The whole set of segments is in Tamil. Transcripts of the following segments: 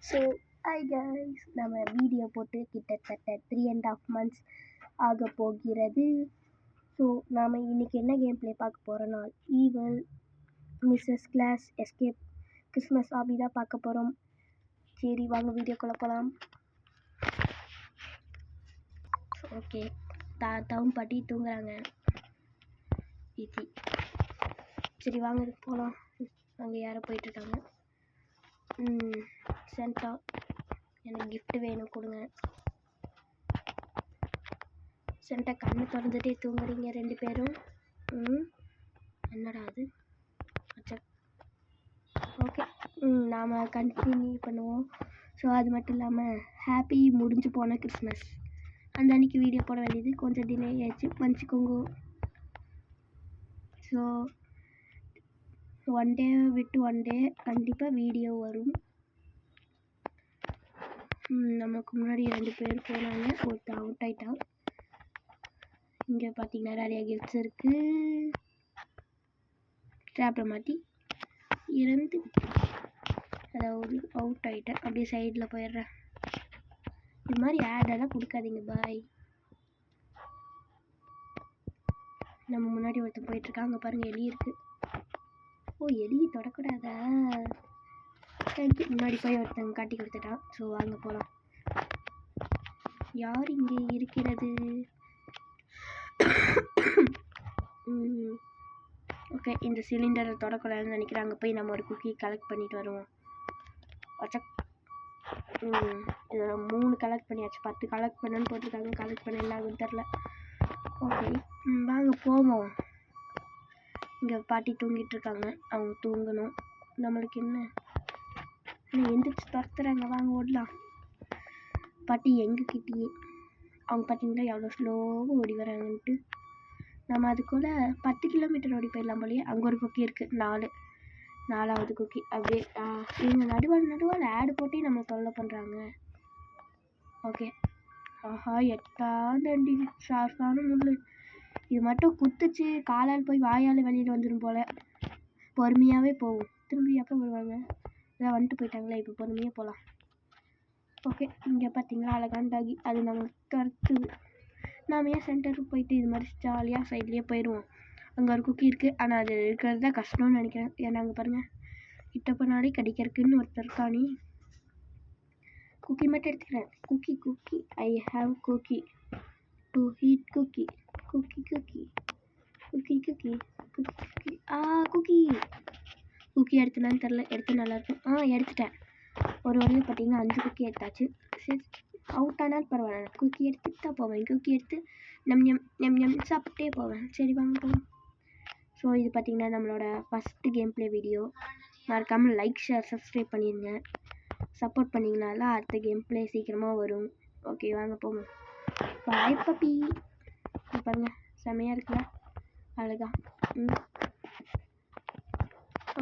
ஸோ ஹாய் கைஸ், நம்ம வீடியோ போட்டு கிட்டத்தட்ட 3.5 months ஆக போகிறது. ஸோ நாம் இன்றைக்கி என்ன கேம் ப்ளே பார்க்க போகிறோன்னா evil Mrs Claus escape Christmas obby தான் பார்க்க போகிறோம். சரி வாங்க வீடியோக்குள்ளே போகலாம். ஓகே, தாத்தாவும் பாட்டி தூங்குறாங்க. ஈஸி. சரி வாங்க போகலாம். அங்கே யாரோ போயிட்டுருக்காங்க. சென்டா எனக்கு கிஃப்ட் வேணும், கொடுங்க. சென்டா கண்ணு திறந்துட்டே தூங்குறீங்க 2 பேரும். என்னடா அது? ஓகே, நாம் கண்டினியூ பண்ணுவோம். ஸோ அது மட்டும் இல்லாமல் ஹாப்பி முடிஞ்சு போன கிறிஸ்மஸ் அந்த அன்றைக்கி வீடியோ போட வேண்டியது கொஞ்சம் டிலே ஆயிடுச்சு, மன்னிச்சிக்கோங்க. ஸோ 1 day விட்டு 1 day கண்டிப்பாக வீடியோ வரும். நமக்கு முன்னாடி 2 பேர் போனாங்க, ஒருத்தர் அவுட் ஆகிட்டா. இங்கே பார்த்தீங்கன்னா நிறையா கிஃப்ட்ஸ் இருக்குது. ட்ராப்பில் மாற்றி இருந்து அதாவது அவுட் ஆகிட்டேன். அப்படியே சைடில் போயிடுறேன். இது மாதிரி ஆடெல்லாம் கொடுக்காதீங்க பாய். நம்ம முன்னாடி ஒருத்தர் போயிட்டுருக்காங்க, அங்கே பாருங்கள் எலி இருக்குது. ஓ, எலியை தொடக்கூடாதா? தேங்க்யூ. முன்னாடி போய் ஒருத்தங்க காட்டி கொடுத்துட்டான். ஸோ வாங்க போகலாம். யார் இங்கே இருக்கிறது? ஓகே, இந்த சிலிண்டரை தொடக்கூடாதுன்னு நினைக்கிறேன். அங்கே போய் நம்ம ஒரு குக்கி கலெக்ட் பண்ணிட்டு வருவோம். இதோட 3 கலெக்ட் பண்ணியாச்சு. 10 கலெக்ட் பண்ணணும்னு போட்டிருக்காங்க. கலெக்ட் பண்ண என்ன ஆகுன்னு தெரில. ஓகே வாங்க போவோம். இங்கே பாட்டி தூங்கிட்டு இருக்காங்க, அவங்க தூங்கணும். நம்மளுக்கு என்ன எந்திரிச்சு துரத்துறாங்க, வாங்க ஓடலாம். பாட்டி எங்ககிட்டயே. அவங்க பார்த்தீங்களா எவ்வளோ ஸ்லோவாக ஓடி வராங்கன்ட்டு. நம்ம அதுக்குள்ளே 10 கிலோமீட்டர் ஓடி போயிடலாம் போலயே. அங்கே ஒரு குக்கி இருக்குது, 4வது குக்கி. அப்படியே இவங்க நடுவால் ஆடு போட்டு நம்ம தொல்லை பண்ணுறாங்க. ஓகே, ஆஹா 8ஆம் ஷார்ப்பான முள். இது மட்டும் குத்துச்சு காலால் போய் வாயால் வெளியில் வந்துடும் போல். பொறுமையாகவே போகும். திரும்பி எப்போ வருவாங்க? இதான் வந்துட்டு போயிட்டாங்களே, இப்போ பொறுமையாக போகலாம். ஓகே, இங்கே பார்த்தீங்களா அழகான டாகி, அது நம்ம துரத்துது. நாம் ஏன் சென்டருக்கு போயிட்டு இது மாதிரி ஜாலியாக சைட்லேயே போயிடுவோம். அங்கே ஒரு குக்கி இருக்குது, ஆனால் அது இருக்கிறது தான் கஷ்டம்னு நினைக்கிறேன். ஏன்னா அங்கே பாருங்கள், கிட்ட போனாலே கடிக்கிறதுக்குன்னு ஒருத்தர் இருக்கானே. குக்கி மட்டும் எடுத்துக்கிறேன். Cookie I have cookie to heat cookie cookie cookie cookie cookie cookie cookie cookie எடுத்துனான்னு தெரில. எடுத்து நல்லாயிருக்கும். எடுத்துட்டேன். ஒரு வழியில் பார்த்தீங்கன்னா 5 குக்கி எடுத்தாச்சு. சரி, அவுட் ஆனாலும் பரவாயில்ல, குக்கி எடுத்துட்டு தான் போவேன். குக்கி எடுத்து நம் சாப்பிட்டே போவேன். சரி வாங்க போவோம். ஸோ இது பார்த்திங்கன்னா நம்மளோட ஃபஸ்ட்டு கேம் ப்ளே வீடியோ. மறக்காமல் லைக், ஷேர், சப்ஸ்கிரைப் பண்ணிடுங்க. சப்போர்ட் பண்ணிங்கனால அடுத்த கேம் ப்ளே சீக்கிரமாக வரும். ஓகே வாங்க போவோம். பாய் பப்பி. பாருங்கள் செமையாக இருக்குல்ல, அழகா.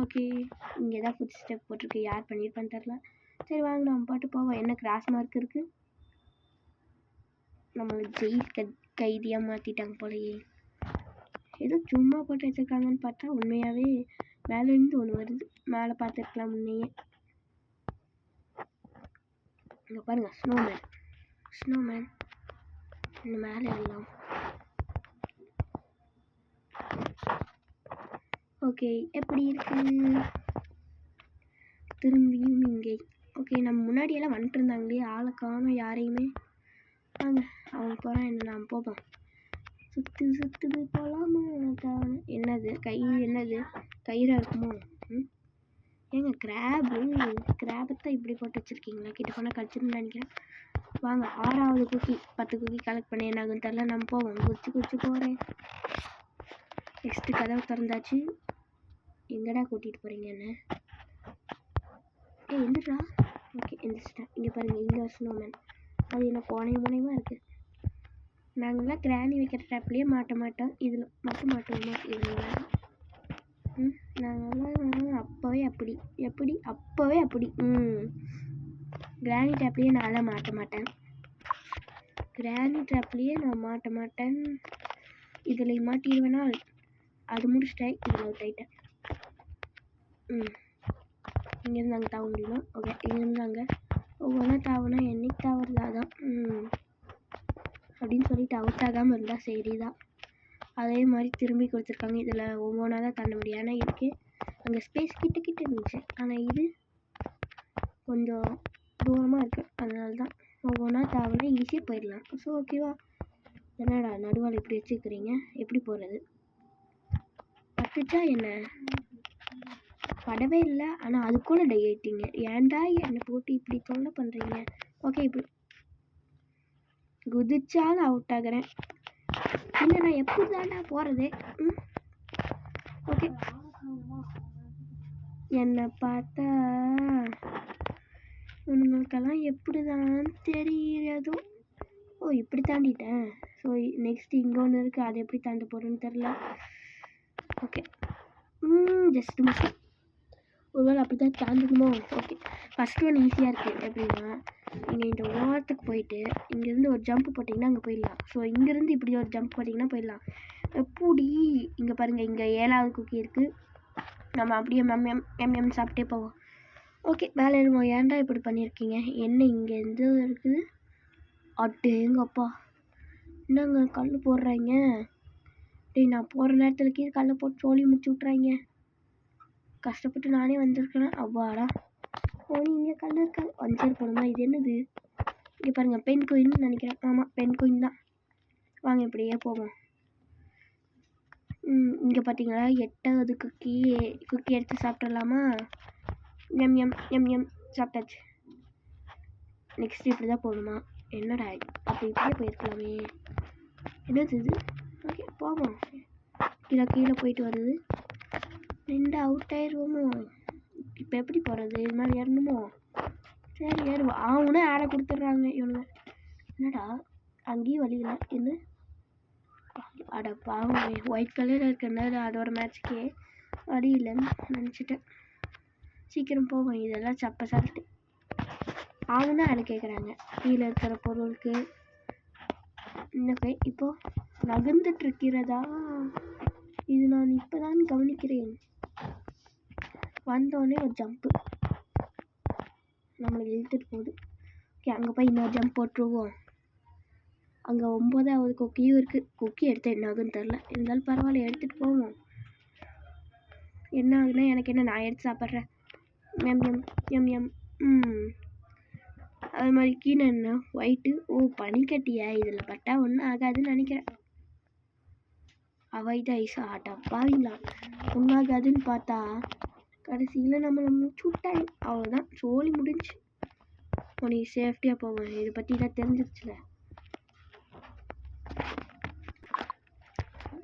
ஓகே, இங்கே தான் ஃபுட் ஸ்டெப் போட்டிருக்கு. யார் பண்ணியிருப்பான்னு தெரில. சரி வாங்க நம்ம பாட்டு போவோம். என்ன கிராஸ் மார்க் இருக்குது? நம்மளை ஜெயில் கைதியாக மாற்றிட்டாங்க போலயே. ஏதோ சும்மா போட்டு வச்சுருக்காங்கன்னு பார்த்தா உண்மையாகவே மேலேருந்து ஒன்று வருது. மேலே பார்த்துருக்கலாம் முன்னையே. இங்கே பாருங்கள், ஸ்னோமேன் இந்த மேலே எல்லாம். ஓகே, எப்படி இருக்கு? திரும்பியும் இங்கே. ஓகே, நம்ம முன்னாடியெல்லாம் வந்துட்டு இருந்தாங்களே, ஆளை காணோம் யாரையுமே. வாங்க அவங்க போகிறோம், என்ன நாம் போவோம். சுற்றுது போகலாமா? என்னது கை? என்னது கயிறாக இருக்குமோ? ஏங்க கிராபை தான் இப்படி போட்டு வச்சுருக்கீங்களா? கிட்ட போனால் கடிச்சிருன்னு நினைக்கிறேன். வாங்க 6வது குக்கி. 10 குக்கி கலெக்ட் பண்ணி என்ன ஆகுன்னு தெரில. நம்ம போவோம். குச்சி போகிறேன். நெக்ஸ்ட்டு கதவை திறந்தாச்சு. எங்கடா கூட்டிகிட்டு போகிறீங்க என்ன? எந்திரா. ஓகே எந்திரிச்சிட்டேன். இங்கே பாருங்கள், இங்கே ஸ்னோமேன். அது என்ன முனைவாக இருக்குது. நாங்கள்லாம் கிராணி வைக்கிற ட்ராப்லேயே மாட்ட மாட்டோம், இதில் மட்டும் மாட்டுவோமா? இதில் நாங்கள்லாம் அப்போவே அப்படி. கிராணி ட்ராப்லேயே நான்லாம் மாட்ட மாட்டேன். இதில் மாட்டிடுவேனால் அது முடிச்சிட்டேன். இதில் அவுட் ஆகிட்டேன். இங்கேருந்து அங்கே தாவ முடியுமா? ஓகே, இங்கேருந்து அங்கே ஒவ்வொன்றா தாவுனா என்னைக்கு தாவுறதா தான் அப்படின்னு சொல்லிட்டு அவுட் ஆகாமல் இருந்தால் சரி தான். அதே மாதிரி திரும்பி கொடுத்துருக்காங்க. இதில் ஒவ்வொன்றா தான் தாண்ட முடியும். ஆனால் இதுக்கு அங்கே ஸ்பேஸ் கிட்ட இருந்துச்சு, ஆனால் இது கொஞ்சம் தூரமாக இருக்குது. அதனால தான் ஒவ்வொன்றா தாவுனா ஈஸியாக போயிடலாம். ஸோ ஓகேவா? என்னடா நடுவால் இப்படி வச்சுக்கிறீங்க, எப்படி போகிறது? பட்டுச்சா என்ன? படவே இல்லை. ஆனால் அது கூட டயட்டிங்க. ஏன்டா என்னை போட்டு இப்படி தொல்லை பண்ணுறீங்க? ஓகே, இப்படி குதிச்சாலும் அவுட் ஆகிறேன். இல்லை, நான் எப்படி தாண்டா போகிறது? ஓகே, என்னை பார்த்தா உங்களுக்கெல்லாம் எப்படி தான் தெரியுறதோ. ஓ, இப்படி தாண்டிட்டேன். ஸோ நெக்ஸ்ட் இங்கே ஒன்று இருக்குது, அது எப்படி தாண்ட போகிறேன்னு தெரில. Okay, just miss. ஒருவேளை அப்படி தான் தாண்டணுமோ? ஓகே, ஃபஸ்ட்டு ஒன்று ஈஸியாக இருக்குது. எப்படின்னா நீங்கள் இந்த ஓரத்துக்கு போயிட்டு இங்கேருந்து ஒரு ஜம்ப் போட்டிங்கன்னா அங்கே போயிடலாம். ஸோ இங்கேருந்து இப்படி ஒரு ஜம்ப் போட்டிங்கன்னா போயிடலாம். எப்படி இங்கே பாருங்கள், இங்கே 7வது குக்கி இருக்குது. நம்ம அப்படியே எம் சாப்பிட்டே போவோம். ஓகே, மேலே இருவோம். ஏன்டா இப்படி பண்ணியிருக்கீங்க? என்ன இங்கே எந்த இருக்குது? அட்டேங்கப்பா, என்னங்க கல் போடுறாங்க? டேய், நான் போகிற நேரத்தில் கீழே கல்லை போட்டு சோழி முடிச்சு விட்றாங்க. கஷ்டப்பட்டு நானே வந்திருக்கிறேன். அவ்வாடா போனி, இங்கே கல் இருக்காது. அஞ்சர் போகணுமா? இது என்னது? இங்கே பாருங்கள், பென் கோயின்னு நினைக்கிறேன். ஆமாம், பென் கோயின் தான். வாங்க இப்படியே போவோம். இங்கே பார்த்தீங்களா 8வது குக்கி எடுத்து சாப்பிட்றலாமா? எம் சாப்பிட்டாச்சு. நெக்ஸ்ட் இப்படி தான் போகணுமா? என்னடா அப்போ இப்படியே போயிருக்கலாமே. என்னது இது? ஓகே, போவோம். கீழே போயிட்டு வருது. 2 அவுட் ஆயிடுவோமோ? இப்போ எப்படி போகிறது? இது மாதிரி ஏறணுமோ? சரி, ஏறுவோம். அவனே ஆடை கொடுத்துட்றாங்க இவனுங்க. என்னடா அங்கேயும் வழி இல்லை. என்ன அட பாவம், ஒயிட் கலரில் இருக்கிறனால அதோட மேட்ச்சுக்கே வழி இல்லைன்னு நினச்சிட்டேன். சீக்கிரம் போவோம். இதெல்லாம் சப்ப சாப்பிட்டு அவனே ஆடை கேட்குறாங்க கீழே இருக்கிற பொருளுக்கு. இன்னும் இப்போ நகர்ந்துட்டு இருக்கிறதா? இது நான் இப்போதான் கவனிக்கிறேன். வந்தோடனே ஒரு ஜம்ப்பு நம்மளை இழுத்துட்டு போகுது. ஓகே, அங்கே போய் இன்னொரு ஜம்ப் போட்டுருவோம். அங்கே 9வது கொக்கியும் இருக்குது. கொக்கி எடுத்து என்ன ஆகுன்னு தெரில, இருந்தாலும் பரவாயில்ல, எடுத்துகிட்டு போவோம். என்ன ஆகுதுன்னா எனக்கு என்ன, நான் எடுத்து சாப்பிட்றேன். எம் அது மாதிரி கீழே என்ன ஒயிட்டு. ஓ, பனிக்கட்டியா? இதில் பட்டா ஒன்றும் ஆகாதுன்னு நினைக்கிறேன். அவைட் ஐஸ் ஆட்டாப்பாவீங்களா? ஒன்றும் ஆகாதுன்னு பார்த்தா கடைசியில் நம்மளை சுட்டாங்க. அவ்வளோதான், சோழி முடிஞ்சு. நீ சேஃப்டியாக போவேன். இதை பற்றி தான் தெரிஞ்சிருச்சுல.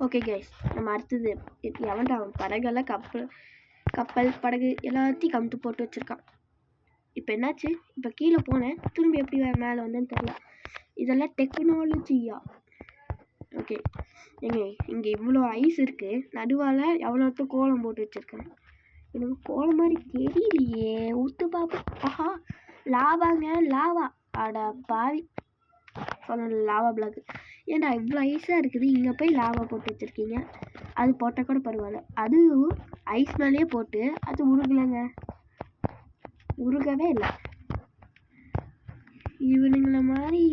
ஓகே கைஸ், நம்ம அடுத்தது எவன்டா அவன் படகெல்லாம் கப்பல் படகு எல்லாத்தையும் கமுத்து போட்டு வச்சுருக்கான். இப்போ என்னாச்சு? இப்போ கீழே போனேன், திரும்பி எப்படி மேலே வந்தேன்னு தெரியல. இதெல்லாம் டெக்னாலஜியா? ஓகே, இங்கே இவ்வளோ ஐஸ் இருக்குது. நடுவால் எவ்வளோத்தும் கோலம் போட்டு வச்சுருக்கேன். எனக்கு கோலம் மாதிரி தெரியலையே. ஊற்று பார்ப்போம். ஆஹா, லாவாங்க, லாவா. அட பாவி, சொன்ன லாவா பிளாக். ஏன்டா இவ்வளோ ஐஸாக இருக்குது, இங்கே போய் லாவா போட்டு வச்சுருக்கீங்க? அது போட்டால் கூட பரவாயில்ல, அதுவும் ஐஸ் மேலேயே போட்டு அது உருகலைங்க, உருகவே இல்லை. இவனுங்களை மாதிரி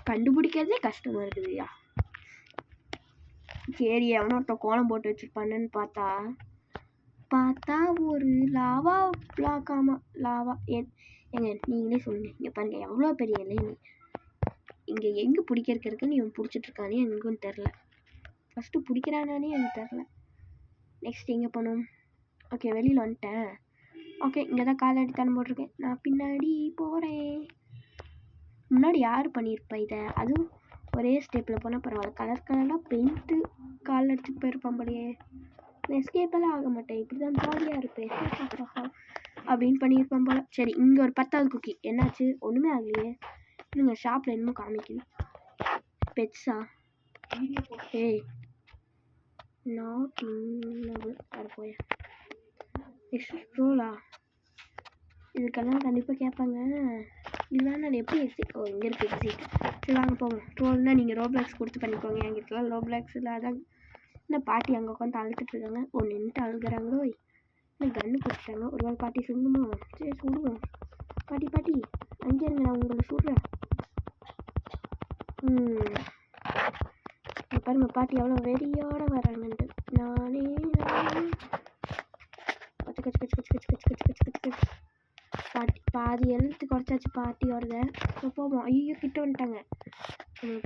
கண்டுபிடிக்கிறதே கஷ்டமாக இருக்குதுயா. சரி, எவனோட்ட கோலம் போட்டு வச்சுருப்பானுன்னு பார்த்தா ஒரு லாவா பிளாக்காமா. லாவா ஏங்க நீங்களே சொல்லுங்கள். இங்கே பாருங்க, எவ்வளோ பெரிய இல்லை. இங்கே எங்கே பிடிக்கிறதுக்குன்னு இவன் பிடிச்சிட்ருக்கானே எனக்கும் தெரில. ஃபஸ்ட்டு பிடிக்கிறானானே எனக்கு தெரில. நெக்ஸ்ட் எங்கே போகணும்? ஓகே, வெளியில் வந்துட்டேன். ஓகே, இங்கே தான் கால் அடி தண்ணி போட்டிருக்கேன். நான் பின்னாடி போகிறேன். முன்னாடி யார் பண்ணியிருப்பா இதை? அதுவும் ஒரே ஸ்டெப்பில் போனால் பரவாயில்ல. கலராக பெயிண்ட்டு கால் அடிச்சுட்டு போயிருப்பான் போலையே. எஸ்கேப்பெல்லாம் ஆக மாட்டேன், இப்படி தான் ஜாலியாக இருப்பேன் அப்படின்னு பண்ணியிருப்பான் போல். சரி, இங்கே ஒரு 10வது குக்கி. என்னாச்சு? ஒன்றுமே ஆகலையே. இல்லைங்க, ஷாப்பில் என்னமோ காமிக்குது. பெட்ஸா? ஏய், நாட் இன்னது அது போய் எக்ஸ்ட்ரோலா? இதுக்கெல்லாம் கண்டிப்பாக கேட்பாங்க. இதெல்லாம் நான் எப்படி எக்ஸிட்? ஓ, இங்கே இருக்குது எக்ஸிட். சரி வாங்க போவோம். ட்ரோல்னால் நீங்கள் ரோப்ளாக்ஸ் கொடுத்து பண்ணிக்கோங்க. எங்கிட்டலாம் ரோப்ளாக்ஸ் இல்லை. அதான் என்ன பாட்டி அங்கே உட்காந்து அழுத்துட்டு இருக்காங்க. ஓ, நின்றுட்டு அழுகிறாங்களோ. கன்று கொடுத்துட்டாங்க. ஒரு வேளை பாட்டி சுடணுமா? சரி சுடுவோம். பாட்டி அங்கே இருங்க, நான் உங்களை சுடுறேன். பாருங்க பாட்டி எவ்வளோ வெறியோட வராங்கன்ட்டு. நானே பாட்டி பாதி எழுத்து குறைச்சாச்சு பாட்டியோட. போவோம். ஐயோ கிட்ட வந்துட்டாங்க.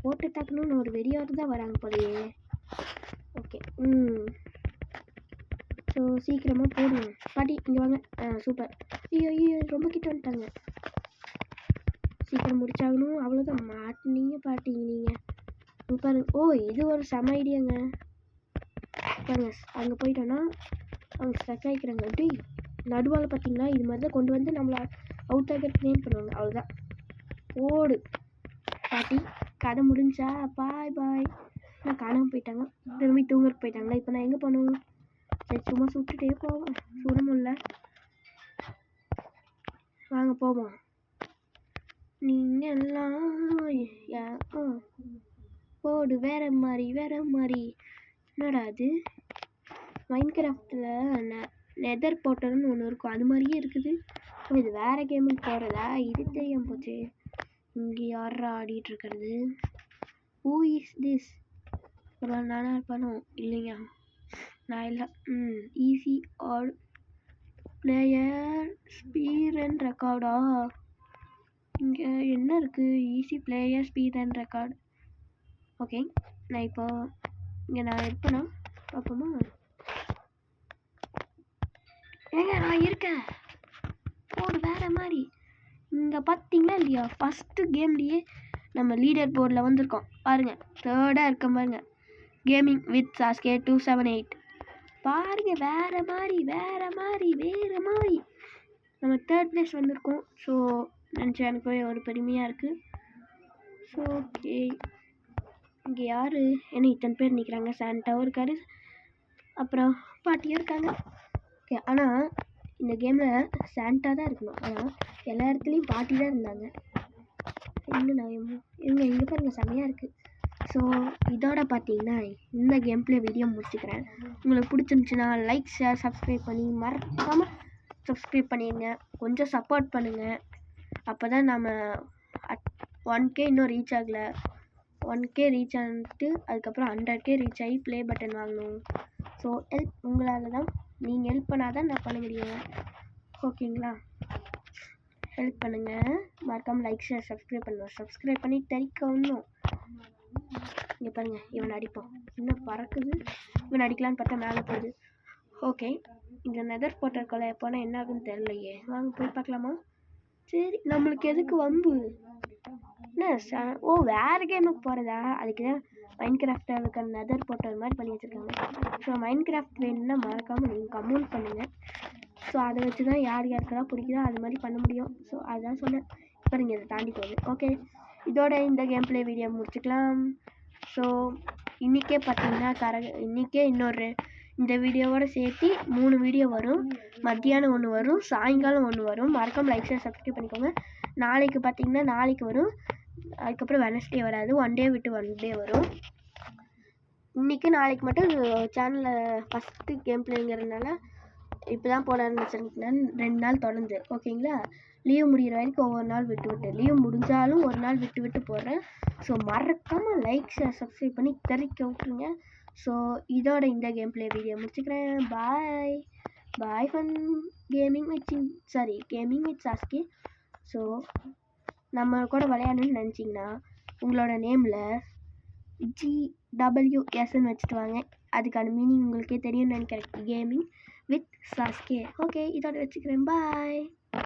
போட்டு தாக்கணும்னு ஒரு வெறியோடு தான் வராங்க போலையே. ஓகே ஸோ சீக்கிரமாக போடுவோம். பாட்டி இங்கே வாங்க. சூப்பர். ஐயோ ரொம்ப கிட்ட வந்துட்டாங்க. சீக்கிரம் முடிச்சாகணும். அவ்வளோதான். மாட்டினீங்க பாட்டி நீங்கள் பாருங்க. ஓ இது ஒரு செம ஐடியாங்க. பாருங்க அங்கே போயிட்டோன்னா அவங்க ஸ்ட்ரக் ஆகிக்கிறாங்க. அப்படி நடுவால் பார்த்தீங்களா இது மாதிரி தான் கொண்டு வந்து நம்மளை அவுட் ஆக ட்ரெயின் பண்ணுவாங்க. அவ்வளோதான். ஓடு பாட்டி. கதை முடிஞ்சா பாய். நான் காணாமல் போயிட்டாங்க. திரும்பி தூங்கிட்டு போயிட்டாங்களா. இப்போ நான் எங்கே போகணும்? சரி சும்மா சுட்டுட்டே போவோம். சுட முடியல. வாங்க போவோம். நீங்கள் எல்லாம் போடு வேற மாதிரி. என்னடா அது மைன்கிராஃப்டில் நெதர் போர்ட்டல்னு ஒன்று இருக்கும். அது மாதிரியே இருக்குது. இது வேறு கேமுக்கு போகிறதா? இது தெரியாமல் போச்சு. இங்கே யாரா ஆடிட்டு இருக்கிறது? Who is this? ஒரு நானா இருப்பானோ? இல்லைங்க நான் இல்லை. Easy all player speed and ரெக்கார்டா? இங்கே என்ன இருக்குது? Easy player speed and record. Okay நான் இப்போ இங்கே நான் இருப்பேனா பார்ப்போமா? ஏங்க நான் இருக்கேன். போடு வேறு மாதிரி. இங்கே பார்த்தீங்கன்னா இல்லையா ஃபஸ்ட்டு கேம்லேயே நம்ம லீடர் போர்டில் வந்திருக்கோம் பாருங்கள். 3rd இருக்க பாருங்க. கேமிங் வித் சாஸ்கே 278 பாருங்க. வேறு மாதிரி நம்ம 3rd place வந்திருக்கோம். ஸோ நினச்சா எனக்கு ஒரு பெருமையாக இருக்குது. ஸோ ஓகே இங்கே யார் என்ன இத்தனை பேர் நிற்கிறாங்க? சாண்டாவும் இருக்கார், அப்புறம் பாட்டியும் இருக்காங்க. ஓகே ஆனால் இந்த கேமில் சாண்டா தான் இருக்கணும். ஆனால் எல்லா இடத்துலையும் பாட்டி தான் இருந்தாங்க. இன்னும் இங்கே பாருங்கள் செம்மையாக இருக்குது. ஸோ இதோட பார்த்தீங்கன்னா இந்த கேம் பிளே வீடியோ முடிச்சுக்கிறேன். உங்களுக்கு பிடிச்சிருந்துச்சுன்னா லைக் ஷேர் சப்ஸ்கிரைப் பண்ணி மறக்காமல் சப்ஸ்கிரைப் பண்ணிடுங்க. கொஞ்சம் சப்போர்ட் பண்ணுங்கள். அப்போ தான் நம்ம 1K இன்னும் ரீச் ஆகலை. 1K ரீச் ஆகிட்டு அதுக்கப்புறம் 100K ரீச் ஆகி ப்ளே பட்டன் வாங்கணும். ஸோ ஹெல்ப் உங்களால் தான். நீங்கள் ஹெல்ப் பண்ணால் தான் நான் பண்ண முடியும். ஓகேங்களா? ஹெல்ப் பண்ணுங்கள். மறக்காமல் லைக் ஷேர் சப்ஸ்கிரைப் பண்ணுவோம். சப்ஸ்கிரைப் பண்ணி தெரிக்கணும். இங்கே பாருங்கள் இவன் அடிப்போம். இன்னும் பறக்குது. இவன் அடிக்கலான்னு பார்த்தா மேலே போகுது. ஓகே இந்த நெதர் போர்ட்டல் கொலை எப்போனா என்ன ஆகுன்னு தெரியலையே. வாங்க போய் பார்க்கலாமா? சரி நம்மளுக்கு எதுக்கு வம்பு? என்ன வேறு கேமுக்கு போகிறதா? அதுக்கு தான் மைன்கிராஃப்டில் இருக்க நெதர் போர்ட்டல் மாதிரி பண்ணி வச்சுருக்காங்க. ஸோ மைன்கிராஃப்ட் வேணும்னா மறக்காமல் நீங்கள் கமெண்ட் பண்ணுங்கள். ஸோ அதை வச்சு தான் யாருக்கெல்லாம் பிடிக்குதோ அது மாதிரி பண்ண முடியும். ஸோ அதுதான் சொன்னேன். இப்போ நீங்கள் இதை தாண்டி போகுது. ஓகே இதோட இந்த கேம் பிளே வீடியோ முடிச்சுக்கலாம். ஸோ இன்றைக்கே பார்த்தீங்கன்னா இன்றைக்கே இன்னொரு இந்த வீடியோவோடு சேர்த்து 3 வீடியோ வரும். மத்தியானம் 1 வரும், சாயங்காலம் 1 வரும். மறக்காமல் லைக் ஷேர் சப்ஸ்கிரைப் பண்ணிக்கோங்க. நாளைக்கு பார்த்தீங்கன்னா நாளைக்கு வரும். அதுக்கப்புறம் வெனஸ்டே வராது. 1 டே விட்டு 1 டே வரும். இன்றைக்கி நாளைக்கு மட்டும் சேனலில் ஃபஸ்ட்டு கேம் பிளேங்கிறதுனால இப்போ தான் போட ஆரம்பிச்சிருக்கேன். 2 நாள் தொடர்ந்து. ஓகேங்களா? லீவ் முடிகிற வரைக்கும் ஒவ்வொரு நாள் விட்டு லீவ் முடிஞ்சாலும் ஒரு நாள் விட்டு போடுறேன். ஸோ மறக்காமல் லைக் ஷேர் சப்ஸ்கிரைப் பண்ணி தெரிவிக்க விட்ருங்க. ஸோ இதோட இந்த கேம் பிளே வீடியோ முடிச்சுக்கிறேன். Bye fun gaming with Sasuke. So நம்ம கூட விளையாடணும்னு நினச்சிங்கன்னா உங்களோட நேமில் GWSன்னு வச்சுட்டு வாங்க. அதுக்கான மீனிங் உங்களுக்கே தெரியும்னு நினைக்கிறேன். Gaming with Sasuke. ஓகே இதோட வச்சுக்கிறேன். பாய்.